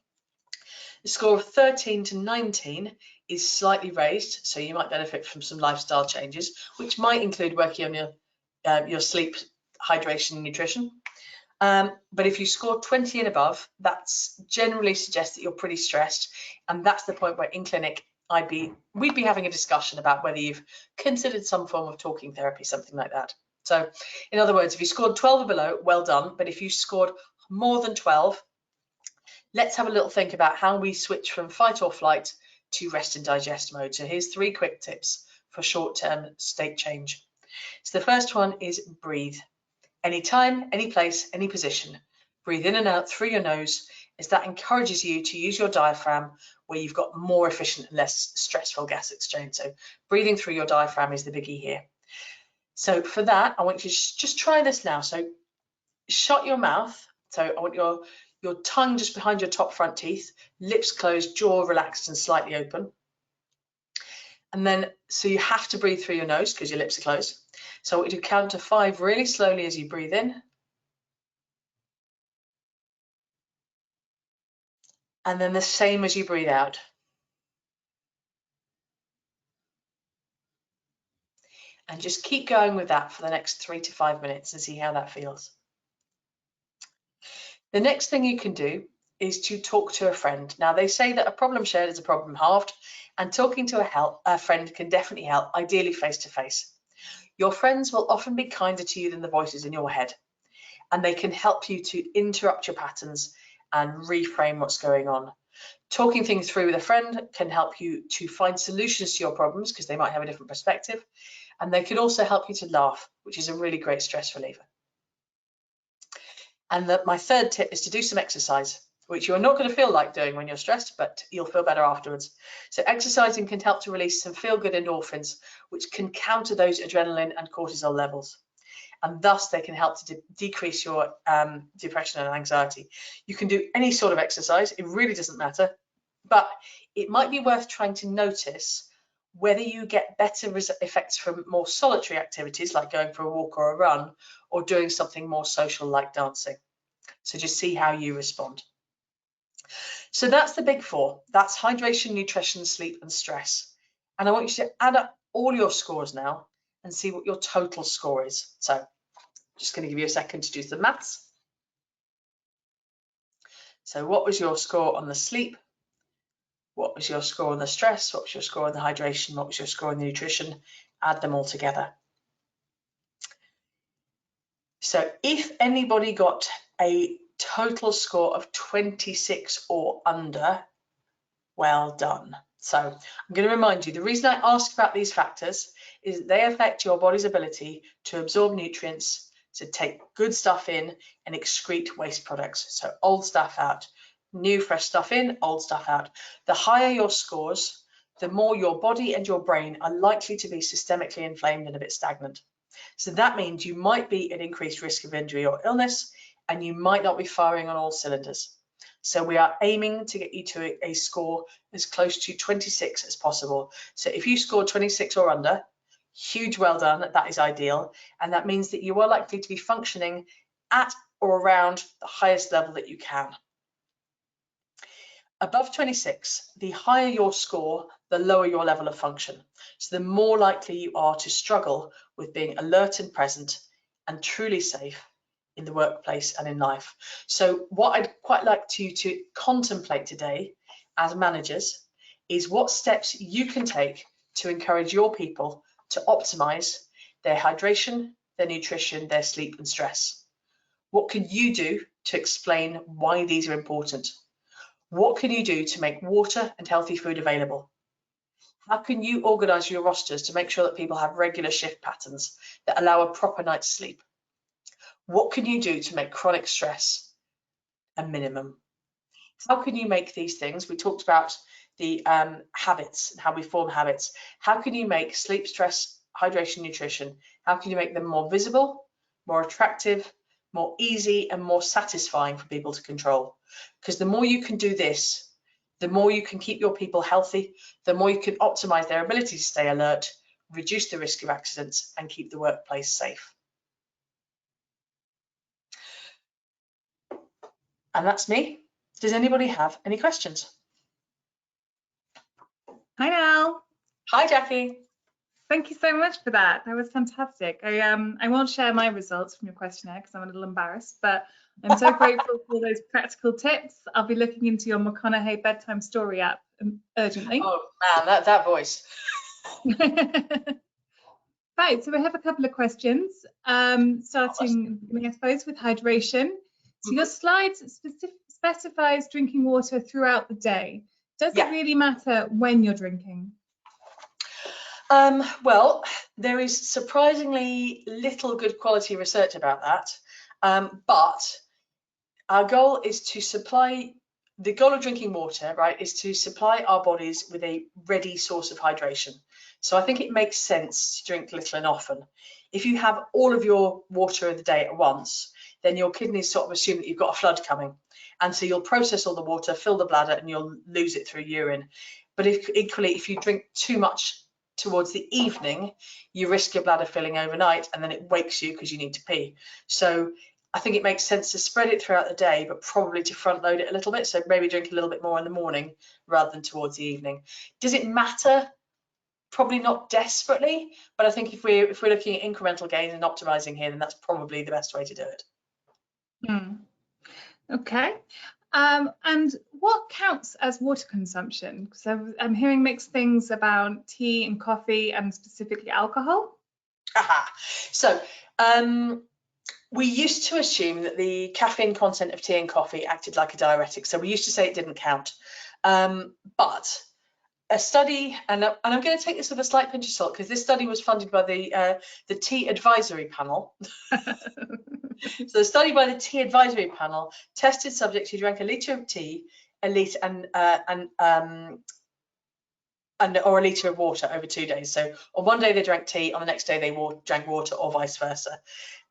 The score of 13 to 19 is slightly raised, so you might benefit from some lifestyle changes, which might include working on your sleep, hydration, and nutrition. But if you score 20 and above, that's generally suggests that you're pretty stressed, and that's the point where in clinic we'd be having a discussion about whether you've considered some form of talking therapy, something like that. So in other words, if you scored 12 or below, well done. But if you scored more than 12, let's have a little think about how we switch from fight or flight to rest and digest mode. So here's 3 quick tips for short-term state change. So the first one is breathe. Anytime, any place, any position. Breathe in and out through your nose, as that encourages you to use your diaphragm where you've got more efficient and less stressful gas exchange. So breathing through your diaphragm is the biggie here. So for that, I want you to just try this now. So shut your mouth. So I want your tongue just behind your top front teeth, lips closed, jaw relaxed and slightly open. And then, so you have to breathe through your nose because your lips are closed. So I want you to count to 5 really slowly as you breathe in. And then the same as you breathe out. And just keep going with that for the next 3 to 5 minutes and see how that feels. The next thing you can do is to talk to a friend. Now, they say that a problem shared is a problem halved, and talking to a friend can definitely help, ideally face to face. Your friends will often be kinder to you than the voices in your head, and they can help you to interrupt your patterns and reframe what's going on. Talking things through with a friend can help you to find solutions to your problems because they might have a different perspective, and they can also help you to laugh, which is a really great stress reliever. And my third tip is to do some exercise, which you're not going to feel like doing when you're stressed, but you'll feel better afterwards. So exercising can help to release some feel-good endorphins, which can counter those adrenaline and cortisol levels. And thus they can help to decrease your depression and anxiety. You can do any sort of exercise, it really doesn't matter, but it might be worth trying to notice whether you get better effects from more solitary activities like going for a walk or a run, or doing something more social like dancing. So just see how you respond. So that's the big four. That's hydration, nutrition, sleep, and stress. And I want you to add up all your scores now and see what your total score is. So just going to give you a second to do the maths. So what was your score on the sleep? What was your score on the stress? What was your score on the hydration? What was your score on the nutrition? Add them all together. So if anybody got a total score of 26 or under, well done. So I'm going to remind you, the reason I ask about these factors is that they affect your body's ability to absorb nutrients, to take good stuff in and excrete waste products. So old stuff out, new fresh stuff in, old stuff out. The higher your scores, the more your body and your brain are likely to be systemically inflamed and a bit stagnant. So that means you might be at increased risk of injury or illness, and you might not be firing on all cylinders. So we are aiming to get you to a score as close to 26 as possible. So if you score 26 or under, huge well done, that is ideal. And that means that you are likely to be functioning at or around the highest level that you can. Above 26, the higher your score, the lower your level of function. So the more likely you are to struggle with being alert and present and truly safe in the workplace and in life. So what I'd quite like you to contemplate today as managers is what steps you can take to encourage your people to optimize their hydration, their nutrition, their sleep and stress. What can you do to explain why these are important? What can you do to make water and healthy food available? How can you organise your rosters to make sure that people have regular shift patterns that allow a proper night's sleep? What can you do to make chronic stress a minimum? How can you make these things? We talked about the habits and how we form habits. How can you make sleep, stress, hydration, nutrition? How can you make them more visible, more attractive, more easy and more satisfying for people to control? Because the more you can do this, the more you can keep your people healthy, the more you can optimize their ability to stay alert, reduce the risk of accidents and keep the workplace safe. And that's me. Does anybody have any questions? Hi, Nell. Hi, Jackie. Thank you so much for that. That was fantastic. I won't share my results from your questionnaire because I'm a little embarrassed, but I'm so grateful for those practical tips. I'll be looking into your McConaughey bedtime story app urgently. Oh man, that voice. Right, so we have a couple of questions, starting, I suppose, with hydration. So your slides specifies drinking water throughout the day. Does it really matter when you're drinking? Well, there is surprisingly little good quality research about that, but our goal is to supply, the goal of drinking water, right, is to supply our bodies with a ready source of hydration. So I think it makes sense to drink little and often. If you have all of your water of the day at once, then your kidneys sort of assume that you've got a flood coming. And so you'll process all the water, fill the bladder, and you'll lose it through urine. But equally, if you drink too much towards the evening, you risk your bladder filling overnight, and then it wakes you because you need to pee. So I think it makes sense to spread it throughout the day, but probably to front load it a little bit. So maybe drink a little bit more in the morning rather than towards the evening. Does it matter? Probably not desperately, but I think if we're looking at incremental gains and optimizing here, then that's probably the best way to do it. Okay. And what counts as water consumption? So I'm hearing mixed things about tea and coffee and specifically alcohol. So we used to assume that the caffeine content of tea and coffee acted like a diuretic. So we used to say it didn't count. But a study, and I'm going to take this with a slight pinch of salt because this study was funded by the Tea Advisory Panel. So the study by the Tea Advisory Panel tested subjects who drank a litre of tea, or a litre of water over 2 days. So on one day they drank tea, on the next day they drank water, or vice versa.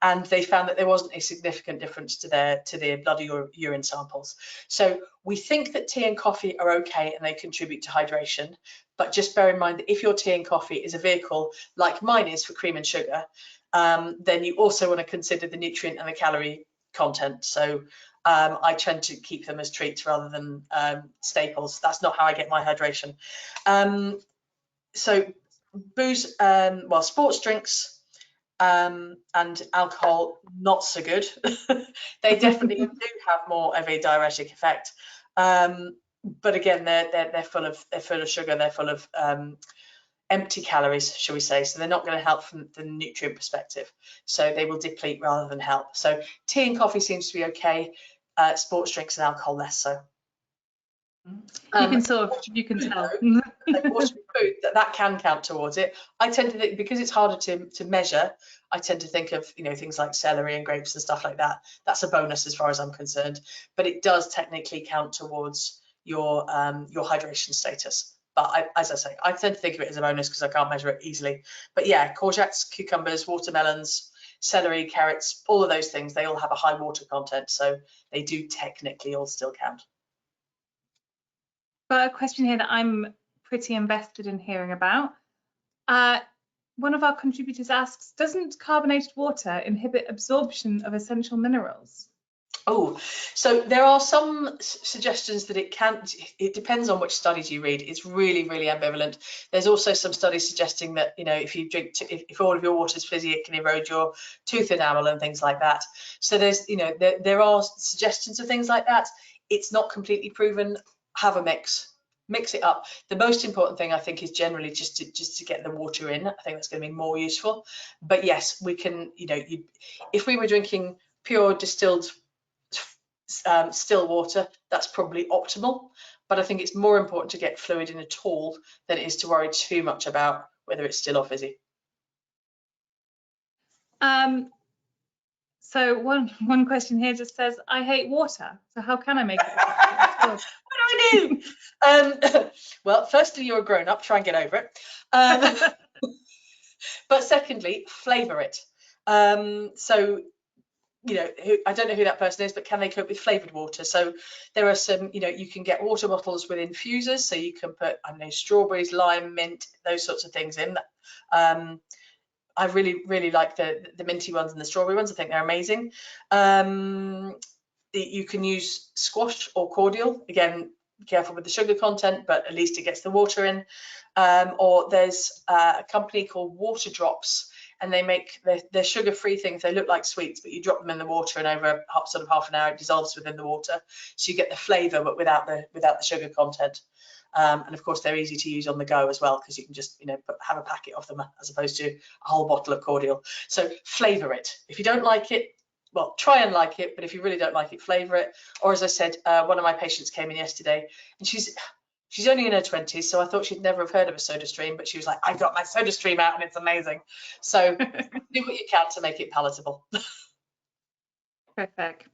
And they found that there wasn't a significant difference to their blood or urine samples. So we think that tea and coffee are okay and they contribute to hydration. But just bear in mind that if your tea and coffee is a vehicle like mine is for cream and sugar, then you also want to consider the nutrient and the calorie content. So I tend to keep them as treats rather than staples. That's not how I get my hydration. So booze, well, sports drinks and alcohol, not so good. They definitely do have more of a diuretic effect. But again, they're full of sugar. They're full of empty calories, shall we say? So they're not going to help from the nutrient perspective. So they will deplete rather than help. So tea and coffee seems to be okay. Sports drinks and alcohol less so. You can tell. Like watery food, that can count towards it. I tend to think, because it's harder to measure, I tend to think of things like celery and grapes and stuff like that. That's a bonus as far as I'm concerned, but it does technically count towards your hydration status. But as I say, I tend to think of it as a bonus because I can't measure it easily. But yeah, courgettes, cucumbers, watermelons, celery, carrots, all of those things, they all have a high water content, so they do technically all still count. But a question here that I'm pretty invested in hearing about. One of our contributors asks, doesn't carbonated water inhibit absorption of essential minerals? Oh, so there are some suggestions that it can. It depends on which studies you read. It's really, really ambivalent. There's also some studies suggesting that if you drink, if all of your water is fizzy, it can erode your tooth enamel and things like that. So there's, there are suggestions of things like that. It's not completely proven. Have a mix it up. The most important thing, I think, is generally just to get the water in. I think that's going to be more useful. But yes, we can. If we were drinking pure distilled still water, that's probably optimal, but I think it's more important to get fluid in at all than it is to worry too much about whether it's still or fizzy. So one question here just says, I hate water, so how can I make it effective? What do I do? Well, firstly, you're a grown-up, try and get over it. But secondly, flavour it. So I don't know who that person is, but can they cope with flavoured water? So there are some, you can get water bottles with infusers, so you can put, I don't know, strawberries, lime, mint, those sorts of things in. I really, really like the minty ones and the strawberry ones. I think they're amazing. You can use squash or cordial. Again, be careful with the sugar content, but at least it gets the water in. Or there's a company called Water Drops, and they make they're sugar-free things. They look like sweets, but you drop them in the water, and over sort of half an hour, it dissolves within the water, so you get the flavour, but without the sugar content. And of course, they're easy to use on the go as well, because you can just have a packet of them as opposed to a whole bottle of cordial. So flavour it. If you don't like it, well, try and like it, but if you really don't like it, flavour it. Or as I said, one of my patients came in yesterday, and she's only in her 20s, so I thought she'd never have heard of a soda stream, but she was like, I got my soda stream out and it's amazing. So do what you can to make it palatable. Perfect.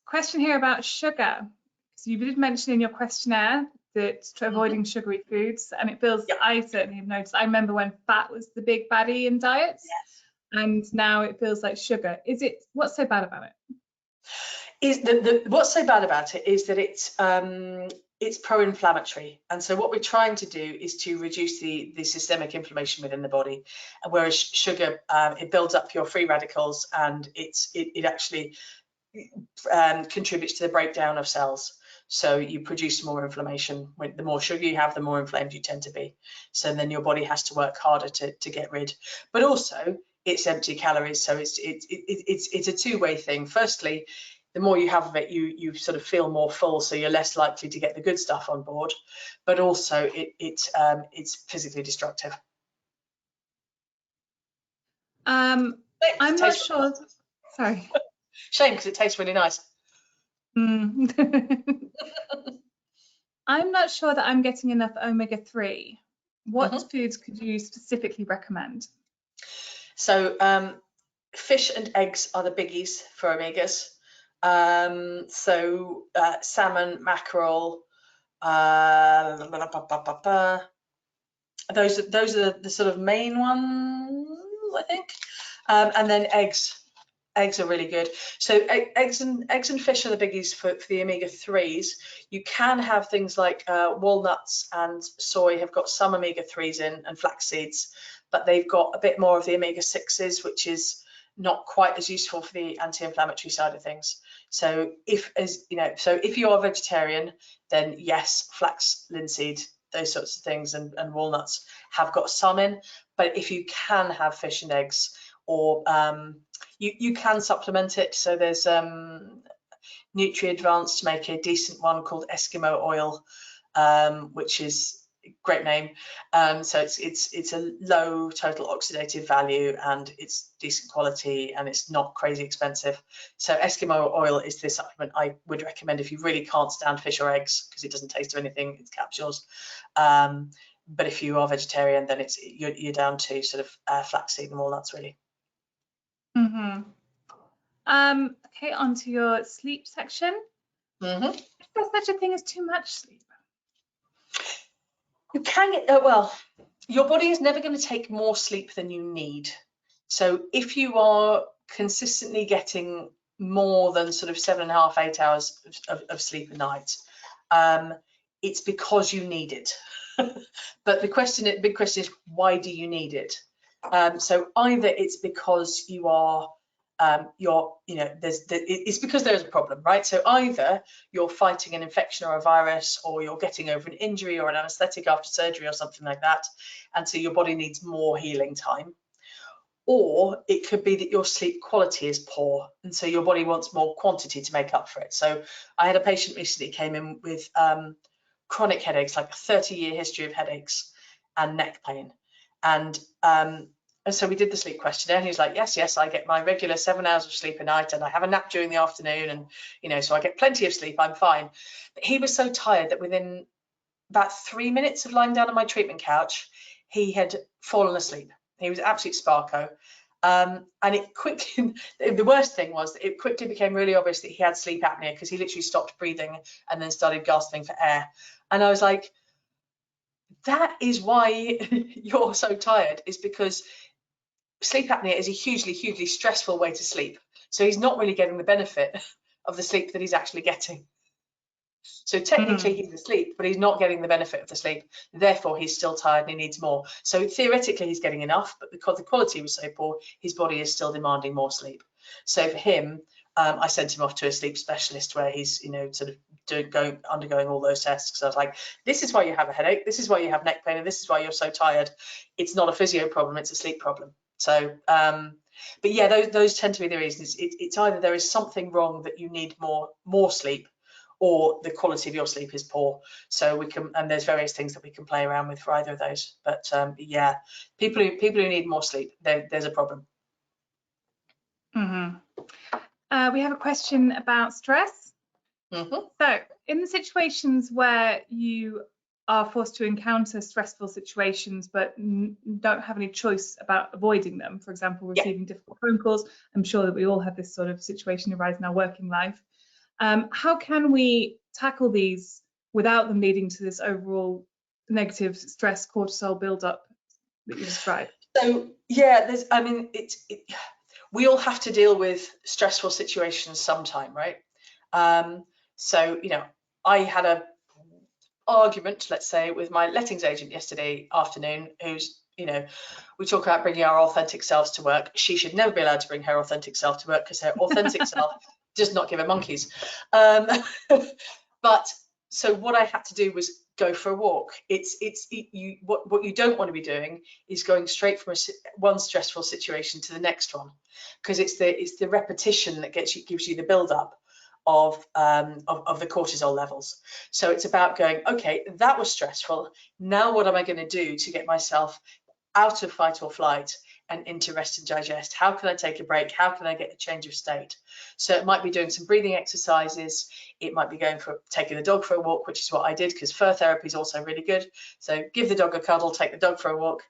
Question here about sugar. So you did mention in your questionnaire that avoiding sugary foods, and it feels, I certainly have noticed, I remember when fat was the big baddie in diets, and now it feels like sugar. What's so bad about it? What's so bad about it is that it's pro-inflammatory, and so what we're trying to do is to reduce the systemic inflammation within the body, whereas sugar, it builds up your free radicals, and it actually contributes to the breakdown of cells. So you produce more inflammation. The more sugar you have, the more inflamed you tend to be. So then your body has to work harder to get rid. But also, it's empty calories, so it's a two-way thing. Firstly, the more you have of it, you sort of feel more full, so you're less likely to get the good stuff on board. But also, it's physically destructive. I'm not sure. Sorry. Shame, because it tastes really nice. I'm not sure that I'm getting enough omega-3. What foods could you specifically recommend? So fish and eggs are the biggies for omegas. Salmon, mackerel, those are the sort of main ones, I think. And then eggs. Eggs are really good. So eggs and fish are the biggies for the omega-3s. You can have things like walnuts and soy have got some omega-3s in, and flax seeds, but they've got a bit more of the omega-6s, which is not quite as useful for the anti-inflammatory side of things. So if you are vegetarian, then yes, flax, linseed, those sorts of things, and walnuts have got some in. But if you can have fish and eggs, or you can supplement it. So there's Nutri-Advanced to make a decent one called Eskimo oil, which is a great name. So it's a low total oxidative value, and it's decent quality, and it's not crazy expensive. So Eskimo oil is the supplement I would recommend if you really can't stand fish or eggs, because it doesn't taste of anything, it's capsules. But if you are vegetarian, then you're down to sort of flaxseed and walnuts, really. Okay, on to your sleep section. Is there such a thing as too much sleep? You can get, well, your body is never going to take more sleep than you need. So if you are consistently getting more than sort of 7.5, 8 hours of sleep a night, it's because you need it. But the big question is, why do you need it? So either it's because you are it's because there's a problem, right? So either you're fighting an infection or a virus, or you're getting over an injury or an anesthetic after surgery or something like that, and so your body needs more healing time. Or it could be that your sleep quality is poor, and so your body wants more quantity to make up for it. So I had a patient recently came in with chronic headaches, like a 30-year history of headaches and neck pain, and so we did the sleep questionnaire, and he was like, yes, I get my regular 7 hours of sleep a night, and I have a nap during the afternoon, and so I get plenty of sleep, I'm fine. But he was so tired that within about 3 minutes of lying down on my treatment couch, he had fallen asleep. He was absolute sparko. And it quickly, the worst thing was that it quickly became really obvious that he had sleep apnea, because he literally stopped breathing and then started gasping for air. And I was like, that is why you're so tired, is because sleep apnea is a hugely stressful way to sleep. So he's not really getting the benefit of the sleep that he's actually getting. So technically he's asleep, but he's not getting the benefit of the sleep. Therefore, he's still tired and he needs more. So theoretically he's getting enough, but because the quality was so poor, his body is still demanding more sleep. So for him, I sent him off to a sleep specialist, where he's, sort of undergoing all those tests. Because I was like, this is why you have a headache, this is why you have neck pain, and this is why you're so tired. It's not a physio problem, it's a sleep problem. So, but yeah, those tend to be the reasons. It's either there is something wrong that you need more sleep, or the quality of your sleep is poor. So and there's various things that we can play around with for either of those. But yeah, people who need more sleep, there's a problem. We have a question about stress. So in the situations where you are forced to encounter stressful situations but don't have any choice about avoiding them, for example, receiving difficult phone calls, I'm sure that we all have this sort of situation arise in our working life. How can we tackle these without them leading to this overall negative stress cortisol buildup that you described? So yeah, we all have to deal with stressful situations sometime, right? So I had a argument, let's say, with my lettings agent yesterday afternoon, who's, we talk about bringing our authentic selves to work. She should never be allowed to bring her authentic self to work, because her authentic self does not give her monkeys. But so what I had to do was go for a walk. What you don't want to be doing is going straight from one stressful situation to the next one, because it's the repetition that gives you the build up of the cortisol levels. So it's about going, okay, that was stressful. Now what am I going to do to get myself out of fight or flight and into rest and digest? How can I take a break? How can I get a change of state? So it might be doing some breathing exercises. It might be taking the dog for a walk, which is what I did, because fur therapy is also really good. So give the dog a cuddle, take the dog for a walk.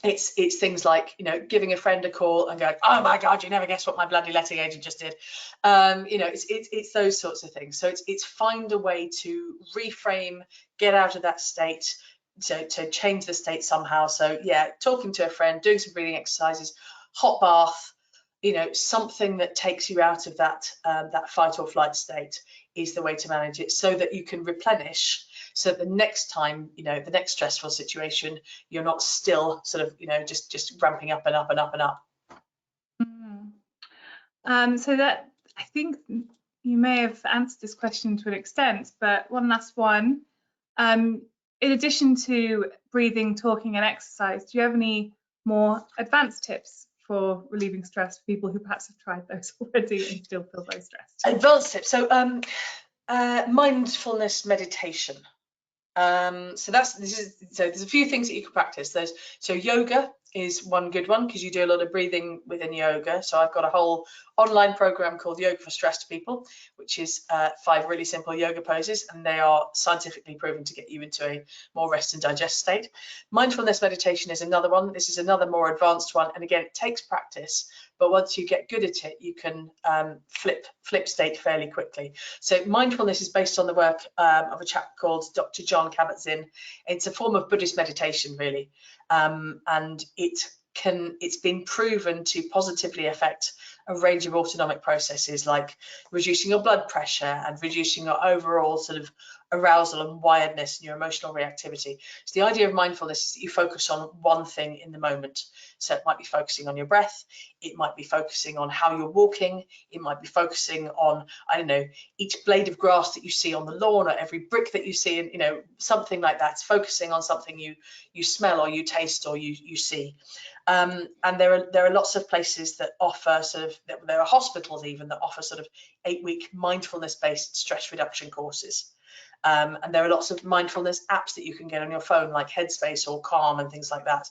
It's things like, you know, giving a friend a call and going, oh my God, you never guess what my bloody letting agent just did. You know, it's those sorts of things. So it's find a way to reframe, get out of that state, to change the state somehow. So yeah, talking to a friend, doing some breathing exercises, hot bath, you know, something that takes you out of that that fight or flight state is the way to manage it, so that you can replenish. So the next time, you know, the next stressful situation, you're not still sort of, you know, just ramping up and up and up and up. So that, I think you may have answered this question to an extent, but one last one. In addition to breathing, talking and exercise, do you have any more advanced tips for relieving stress for people who perhaps have tried those already and still feel very stressed? Advanced tips. So mindfulness meditation. So there's a few things that you can practice. So yoga is one good one, because you do a lot of breathing within yoga. So I've got a whole online program called Yoga for Stressed People, which is 5 really simple yoga poses, and they are scientifically proven to get you into a more rest and digest state. Mindfulness meditation is another one. This is another more advanced one, and again, it takes practice, but once you get good at it, you can flip state fairly quickly. So mindfulness is based on the work of a chap called Dr. John Kabat-Zinn. It's a form of Buddhist meditation, really, and it's been proven to positively affect a range of autonomic processes, like reducing your blood pressure and reducing your overall sort of arousal and wiredness and your emotional reactivity. So the idea of mindfulness is that you focus on one thing in the moment. So it might be focusing on your breath, it might be focusing on how you're walking, it might be focusing on, I don't know, each blade of grass that you see on the lawn, or every brick that you see, and, you know, something like that. It's focusing on something you smell or you taste or you see. And there are lots of places that offer there are hospitals even that offer sort of 8-week mindfulness-based stress reduction courses. And there are lots of mindfulness apps that you can get on your phone, like Headspace or Calm and things like that.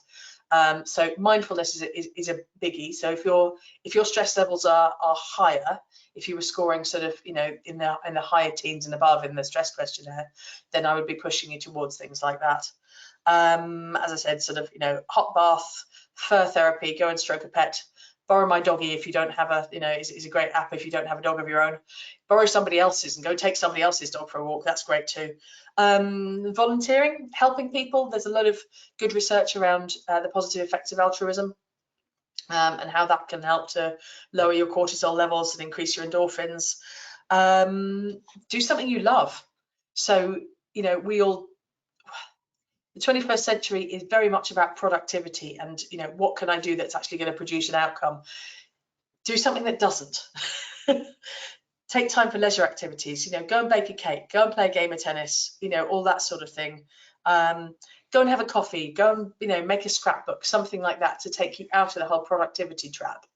So mindfulness is a biggie. So if your stress levels are higher, if you were scoring sort of, you know, in the higher teens and above in the stress questionnaire, then I would be pushing you towards things like that. As I said, sort of, you know, hot bath, fur therapy, go and stroke a pet. Borrow My Doggy if you don't have a, you know, is a great app if you don't have a dog of your own. Borrow somebody else's and go take somebody else's dog for a walk. That's great too. Volunteering, helping people. There's a lot of good research around the positive effects of altruism, and how that can help to lower your cortisol levels and increase your endorphins. Do something you love. So, you know, the 21st century is very much about productivity and, you know, what can I do that's actually going to produce an outcome? Do something that doesn't. Take time for leisure activities, you know, go and bake a cake, go and play a game of tennis, you know, all that sort of thing. Go and have a coffee, go and, you know, make a scrapbook, something like that to take you out of the whole productivity trap.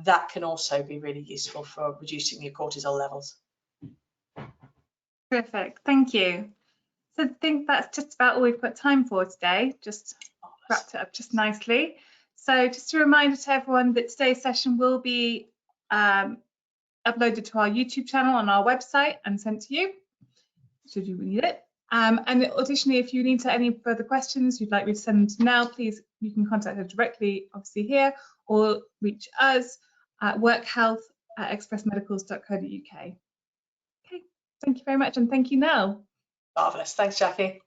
That can also be really useful for reducing your cortisol levels. Terrific, thank you. So I think that's just about all we've got time for today. Just wrapped it up just nicely. So just a reminder to everyone that today's session will be uploaded to our YouTube channel on our website and sent to you, should you need it. And additionally, if you need any further questions you'd like me to send them to Nell, please, you can contact her directly, obviously here, or reach us at workhealth@expressmedicals.co.uk. Okay, thank you very much, and thank you, Nell. Marvellous, thanks, Jackie.